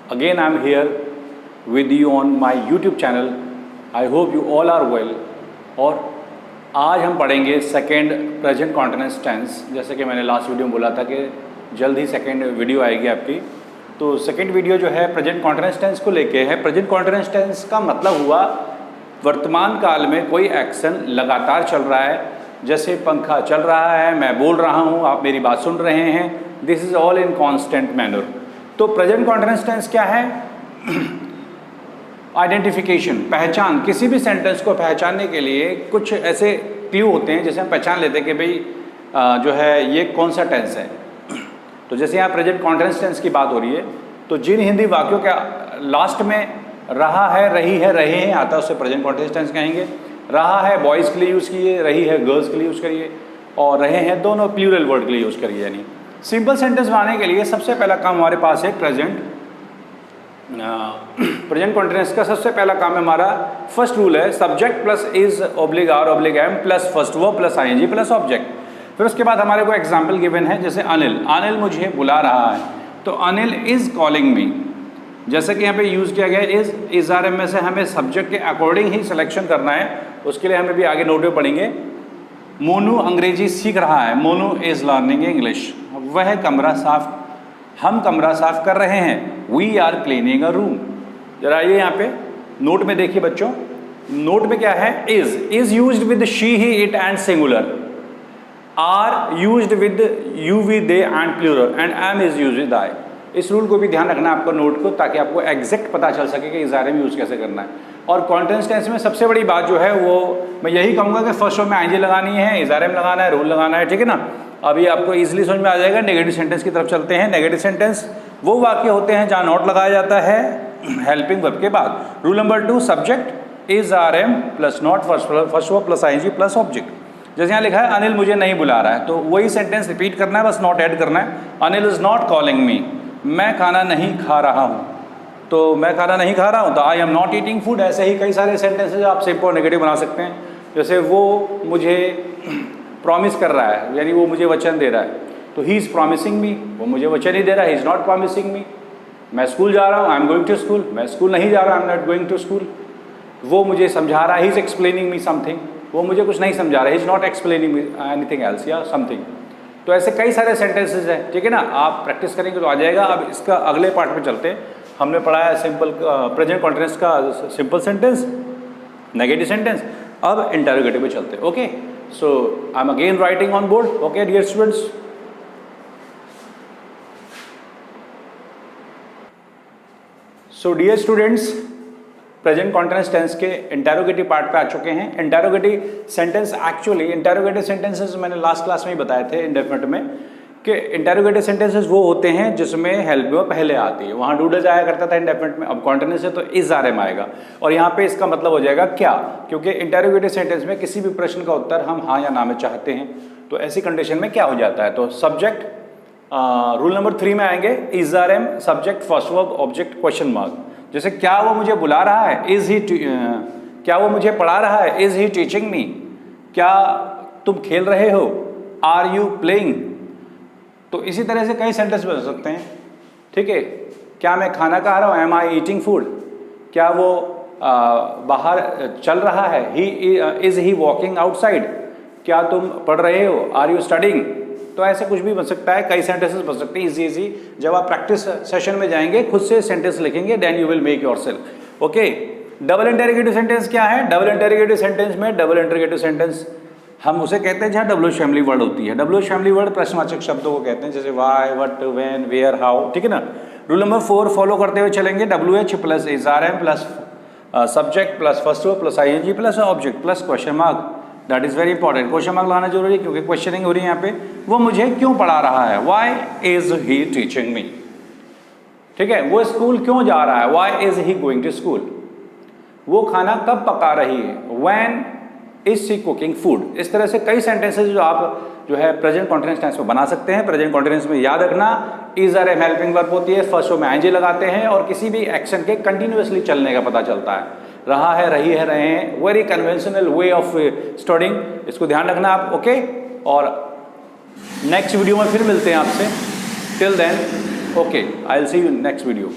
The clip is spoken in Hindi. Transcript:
Again, I'm here with you on my YouTube channel. I hope you all are well. और आज हम पढ़ेंगे सेकेंड प्रेजेंट कॉन्टिन्यूअस टेंस। जैसे कि मैंने लास्ट वीडियो में बोला था कि जल्द ही सेकेंड वीडियो आएगी आपकी। तो सेकेंड वीडियो जो है प्रेजेंट कॉन्टिन्यूअस टेंस को लेके है। प्रेजेंट कॉन्टिन्यूअस टेंस का मतलब हुआ वर्तमान काल में कोई एक्शन लगातार चल रहा है। जैसे पंखा चल रहा है, मैं बोल रहा हूँ, आप मेरी बात सुन रहे हैं। This is all in constant manner. तो प्रेजेंट कॉन्टिन्यूअस टेंस क्या है? आइडेंटिफिकेशन, पहचान। किसी भी सेंटेंस को पहचानने के लिए कुछ ऐसे क्लू होते हैं जिसे हम पहचान लेते हैं कि भाई जो है ये कौन सा टेंस है। तो जैसे यहाँ प्रेजेंट कॉन्टिन्यूअस टेंस की बात हो रही है, तो जिन हिंदी वाक्यों के लास्ट में रहा है, रही है, रहे हैं आता है, उससे प्रेजेंट कॉन्टिन्यूअस टेंस कहेंगे। रहा है बॉयज़ के लिए यूज़ कीजिए, रही है गर्ल्स के लिए यूज़ करिए, और रहे हैं दोनों प्लूरल वर्ड के लिए यूज़ करिए। यानी सिंपल सेंटेंस बनाने के लिए सबसे पहला काम हमारे पास है प्रेजेंट कॉन्टिन्यूअस का। सबसे पहला काम है हमारा, फर्स्ट रूल है subject plus is oblique are oblique am plus first verb plus ING plus object. फिर उसके बाद हमारे को एग्जाम्पल गिवन है, जैसे अनिल, अनिल मुझे बुला रहा है, तो अनिल इज कॉलिंग मी। जैसे कि यहाँ पे यूज़ किया गया इज आर एम में से हमें सब्जेक्ट के अकॉर्डिंग ही सिलेक्शन करना है। उसके लिए हमें भी आगे नोट में पढ़ेंगे। मोनू अंग्रेजी सीख रहा है, मोनू इज लर्निंग इंग्लिश। वह कमरा साफ, हम कमरा साफ कर रहे हैं, we are cleaning a room. जरा आइए यहाँ पे नोट में देखिए बच्चों, नोट में क्या है? Is used with she he it and singular, are used with you we they and plural, and am is used with I. इस रूल को भी ध्यान रखना आपको नोट को, ताकि आपको एग्जैक्ट पता चल सके कि इज आर एम यूज कैसे करना है। और कॉन्टिन्यूअस टेंस में सबसे बड़ी बात जो है वो मैं यही कहूँगा कि फर्स्ट वर्ब में आईएनजी लगानी है, इज आर एम लगाना है, रूल लगाना है, ठीक है ना। अभी आपको इजीली समझ में आ जाएगा। नेगेटिव सेंटेंस की तरफ चलते हैं। नेगेटिव सेंटेंस वो वाक्य होते हैं जहाँ नॉट लगाया जाता है हेल्पिंग वर्ब के बाद। Rule number 2, subject is are am plus not first verb plus ING plus object. जैसे यहाँ लिखा है अनिल मुझे नहीं बुला रहा है, तो वही सेंटेंस रिपीट करना है, बस नॉट ऐड करना है। Anil is not calling me, मैं खाना नहीं खा रहा हूँ, तो मैं खाना नहीं खा रहा हूँ, तो आई एम नॉट ईटिंग फूड। ऐसे ही कई सारे सेंटेंसेज आप सिंपल और नेगेटिव बना सकते हैं। जैसे वो मुझे प्रॉमिस कर रहा है, यानी वो मुझे वचन दे रहा है, तो ही इज़ प्रॉमिसिंग मी, वो मुझे वचन ही दे रहा है, he is not promising me. मैं स्कूल जा रहा हूँ, I am going to school, मैं स्कूल नहीं जा रहा, I am not going to school. वो मुझे समझा रहा है, he is explaining me something, वो मुझे कुछ नहीं समझा रहा है, he is not explaining me anything else या समथिंग। तो ऐसे कई सारे सेंटेंसेज हैं, ठीक है ना। आप प्रैक्टिस करेंगे तो आ जाएगा। अब इसका अगले पार्ट में चलते हैं। हमने पढ़ा है सिंपल प्रेजेंट कॉन्टिन्यूअस का सिंपल सेंटेंस, नेगेटिव सेंटेंस। अब इंटरोगेटिव में चलते हैं। Okay, so I am again writing on board. Okay dear students, so dear students, present continuous tense के इंटरोगेटिव पार्ट पे आ चुके हैं। Interrogative sentence, actually interrogative sentences मैंने लास्ट क्लास में ही बताए थे इंडेफिनिट में, कि इंटरोगेटिव सेंटेंसेस वो होते हैं जिसमें हेल्प वर्ब पहले आती है। वहाँ डूडल्स आया करता था इंडेफिनिट में, अब कॉन्टिन्यूअस है तो इज आर एम आएगा, और यहाँ पे इसका मतलब हो जाएगा क्या, क्योंकि इंटरोगेटिव सेंटेंस में किसी भी प्रश्न का उत्तर हम हाँ या ना में चाहते हैं। तो ऐसी कंडीशन में क्या हो जाता है? तो सब्जेक्ट, रूल नंबर 3 में आएंगे, is are am, subject, first verb, object, question mark. जैसे क्या वो मुझे बुला रहा है, इज ही, क्या वो मुझे पढ़ा रहा है, इज ही टीचिंग मी। क्या तुम खेल रहे हो, आर यू प्लेइंग। तो इसी तरह से कई सेंटेंस बन सकते हैं, ठीक है। क्या मैं खाना खा रहा हूँ, एम आई ईटिंग फूड। क्या वो बाहर चल रहा है, he is he walking outside. क्या तुम पढ़ रहे हो, आर यू स्टडिंग। तो ऐसे कुछ भी बन सकता है, कई सेंटेंसेस बन सकते हैं इजी। जब आप प्रैक्टिस सेशन में जाएंगे खुद से सेंटेंस लिखेंगे, then you will make yourself. Okay, double interrogative sentence क्या है? डबल इंटरोगेटिव सेंटेंस में, डबल इंटरोगेटिव सेंटेंस हम उसे कहते हैं जहाँ डब्ल्यू फैमिली वर्ड होती है। डब्ल्यू फैमिली वर्ड प्रश्नवाचक शब्दों को कहते हैं, जैसे why, what, when, where, how, ठीक है ना। रूल नंबर 4 फॉलो करते हुए चलेंगे। WH plus is are am plus subject plus first verb plus ING plus object plus question mark. That is very important. Question mark लगाना जरूरी है, क्योंकि क्वेश्चनिंग हो रही है यहाँ पे। वो मुझे क्यों पढ़ा रहा है, why is he teaching me, ठीक है। वो स्कूल क्यों जा रहा है, why is he going to school. वो खाना कब पका रही है, when is she cooking food. इस तरह से कई सेंटेंसेस जो आप जो है प्रेजेंट कॉन्टिन्यूअस टेंस में बना सकते हैं। प्रेजेंट कॉन्टिन्यूअस में याद रखना, is are am helping verb होती है, फर्स्ट वर्ब में आईएनजी लगाते हैं, और किसी भी एक्शन के कंटिन्यूअसली चलने का पता चलता है। रहा है, रही है, रहे हैं, very conventional way of studying. इसको ध्यान रखना आप। ओके, और नेक्स्ट वीडियो में फिर मिलते हैं आपसे। Till then, okay, I will see you next video.